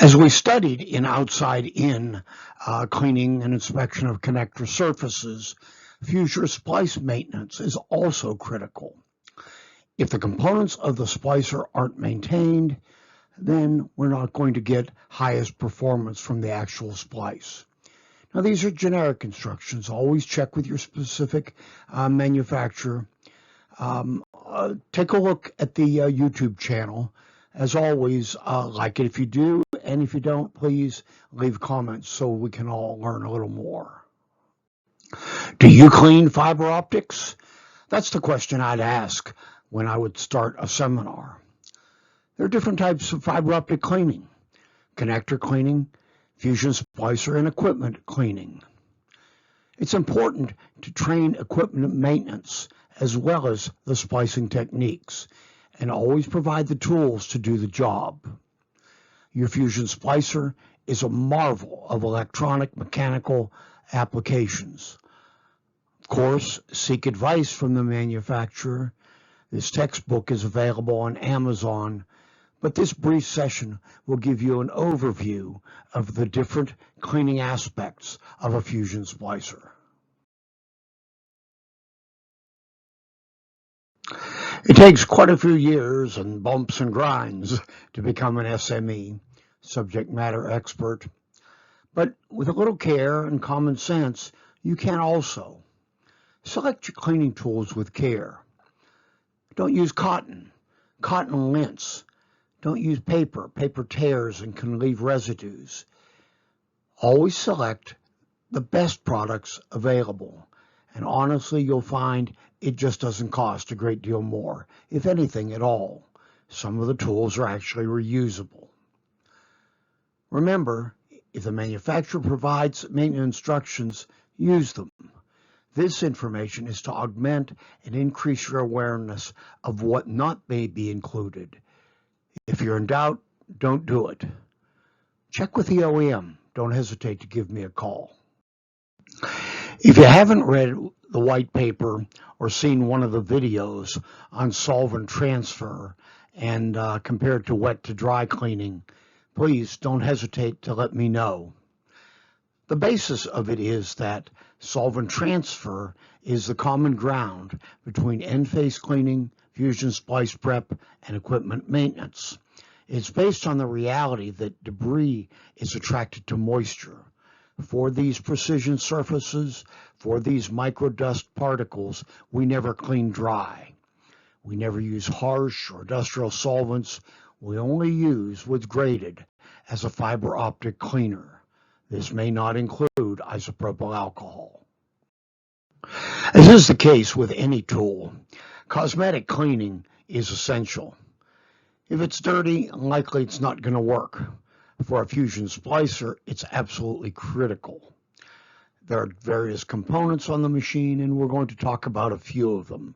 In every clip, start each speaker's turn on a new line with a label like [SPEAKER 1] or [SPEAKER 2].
[SPEAKER 1] As we studied in outside-in cleaning and inspection of connector surfaces, future splice maintenance is also critical. If the components of the splicer aren't maintained, then we're not going to get highest performance from the actual splice. Now, these are generic instructions. Always check with your specific manufacturer. Take a look at the YouTube channel. As always, like it if you do, and if you don't, please leave comments so we can all learn a little more. Do you clean fiber optics? That's the question I'd ask when I would start a seminar. There are different types of fiber optic cleaning: connector cleaning, fusion splicer, and equipment cleaning. It's important to train equipment maintenance as well as the splicing techniques, and always provide the tools to do the job. Your fusion splicer is a marvel of electronic mechanical applications. Of course, seek advice from the manufacturer. This textbook is available on Amazon, but this brief session will give you an overview of the different cleaning aspects of a fusion splicer. It takes quite a few years and bumps and grinds to become an SME, subject matter expert. But with a little care and common sense, you can also. Select your cleaning tools with care. Don't use cotton lints. Don't use paper. Paper tears and can leave residues. Always select the best products available. And honestly, you'll find it just doesn't cost a great deal more, if anything at all. Some of the tools are actually reusable. Remember, if the manufacturer provides maintenance instructions, use them. This information is to augment and increase your awareness of what not may be included. If you're in doubt, don't do it. Check with the OEM. Don't hesitate to give me a call. If you haven't read the white paper or seen one of the videos on solvent transfer and compared to wet to dry cleaning, please don't hesitate to let me know. The basis of it is that solvent transfer is the common ground between end-face cleaning, fusion splice prep, and equipment maintenance. It's based on the reality that debris is attracted to moisture. For these precision surfaces, for these microdust particles, we never clean dry. We never use harsh or industrial solvents. We only use what's graded as a fiber optic cleaner. This may not include isopropyl alcohol. As is the case with any tool, cosmetic cleaning is essential. If it's dirty, likely it's not going to work. For a fusion splicer, it's absolutely critical. There are various components on the machine, and we're going to talk about a few of them.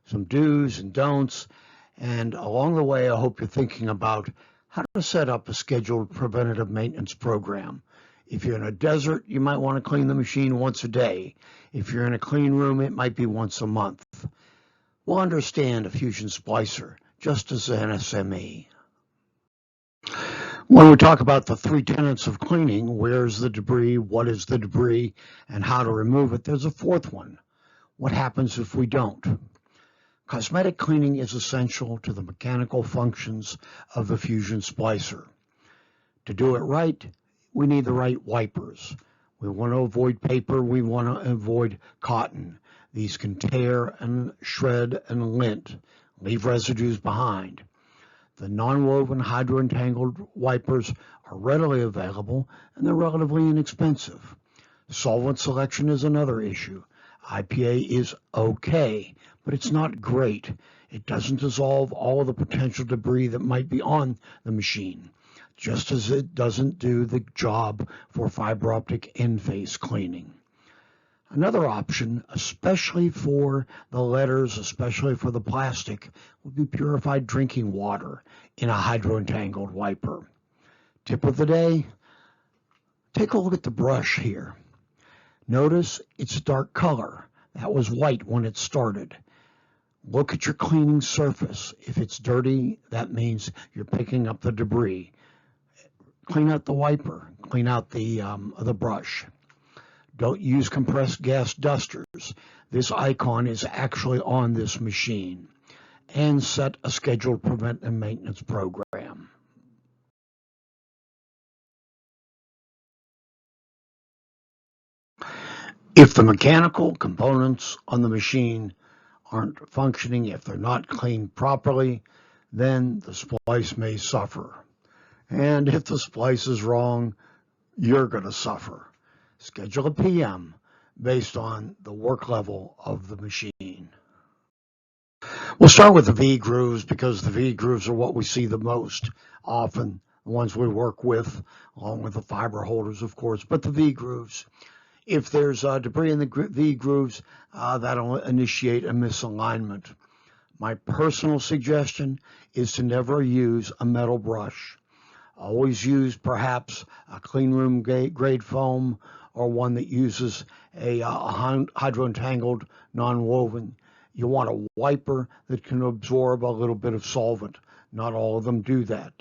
[SPEAKER 1] Some do's and don'ts, and along the way, I hope you're thinking about how to set up a scheduled preventative maintenance program. If you're in a desert, you might want to clean the machine once a day. If you're in a clean room, it might be once a month. We'll understand a fusion splicer just as an SME. When we talk about the three tenets of cleaning, where's the debris, what is the debris, and how to remove it, there's a fourth one. What happens if we don't? Cosmetic cleaning is essential to the mechanical functions of the fusion splicer. To do it right, we need the right wipers. We want to avoid paper, we want to avoid cotton. These can tear and shred and lint, leave residues behind. The non-woven hydro-entangled wipers are readily available and they're relatively inexpensive. Solvent selection is another issue. IPA is okay, but it's not great. It doesn't dissolve all of the potential debris that might be on the machine, just as it doesn't do the job for fiber optic end-face cleaning. Another option, especially for the letters, especially for the plastic, would be purified drinking water in a hydro-entangled wiper. Tip of the day, take a look at the brush here. Notice it's a dark color. That was white when it started. Look at your cleaning surface. If it's dirty, that means you're picking up the debris. clean out the wiper, clean out the brush. Don't use compressed gas dusters. This icon is actually on this machine. And set a scheduled preventive maintenance program. If the mechanical components on the machine aren't functioning, if they're not cleaned properly, then the splice may suffer. And if the splice is wrong, you're going to suffer. Schedule a PM based on the work level of the machine. We'll start with the V-grooves because the V-grooves are what we see the most often, the ones we work with, along with the fiber holders, of course, but the V-grooves. If there's debris in the V-grooves, that'll initiate a misalignment. My personal suggestion is to never use a metal brush. Always use perhaps a clean room grade foam or one that uses a hydro-entangled non-woven. You want a wiper that can absorb a little bit of solvent. Not all of them do that.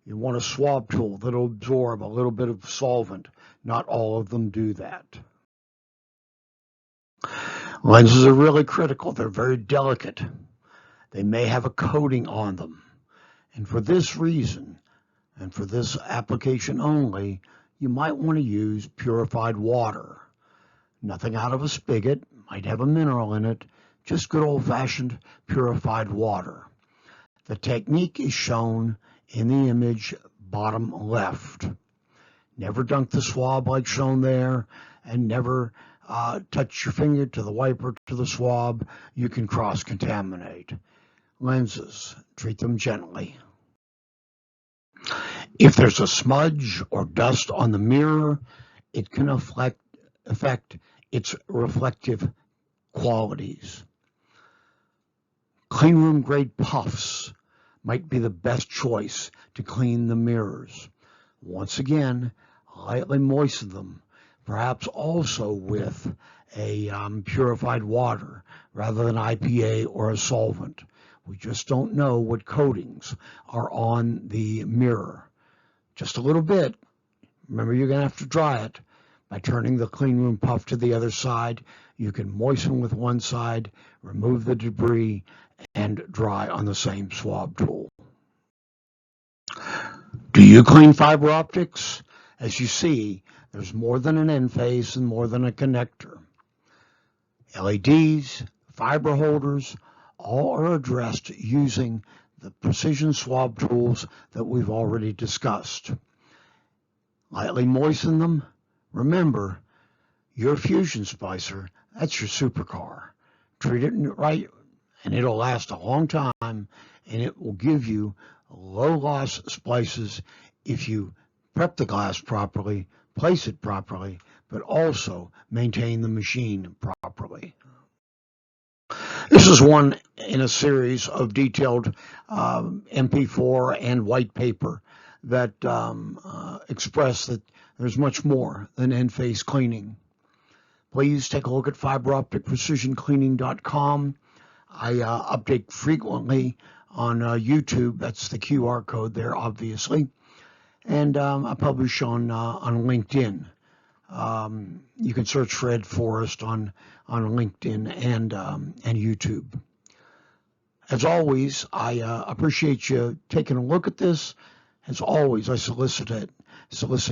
[SPEAKER 1] You want a swab tool that will absorb a little bit of solvent. Not all of them do that. Lenses are really critical. They're very delicate. They may have a coating on them. And for this reason, and for this application only, you might want to use purified water. Nothing out of a spigot, might have a mineral in it, just good old-fashioned purified water. The technique is shown in the image bottom left. Never dunk the swab like shown there, and never touch your finger to the wiper to the swab. You can cross-contaminate. Lenses, treat them gently. If there's a smudge or dust on the mirror, it can affect its reflective qualities. Clean room grade puffs might be the best choice to clean the mirrors. Once again, lightly moisten them, perhaps also with a purified water rather than IPA or a solvent. We just don't know what coatings are on the mirror. Just a little bit. Remember, you're going to have to dry it. By turning the clean room puff to the other side, you can moisten with one side, remove the debris, and dry on the same swab tool. Do you clean fiber optics? As you see, there's more than an end face and more than a connector. LEDs, fiber holders, all are addressed using the precision swab tools that we've already discussed. Lightly moisten them. Remember, your fusion splicer, that's your supercar. Treat it right, and it'll last a long time, and it will give you low-loss splices if you prep the glass properly, place it properly, but also maintain the machine properly. This is one in a series of detailed MP4 and white paper that express that there's much more than end face cleaning. Please take a look at fiberopticprecisioncleaning.com. I update frequently on YouTube. That's the QR code there, obviously. And I publish on LinkedIn. You can search for Ed Forrest on LinkedIn and YouTube. As always, I appreciate you taking a look at this. As always, I solicit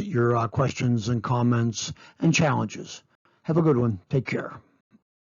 [SPEAKER 1] your questions and comments and challenges. Have a good one. Take care.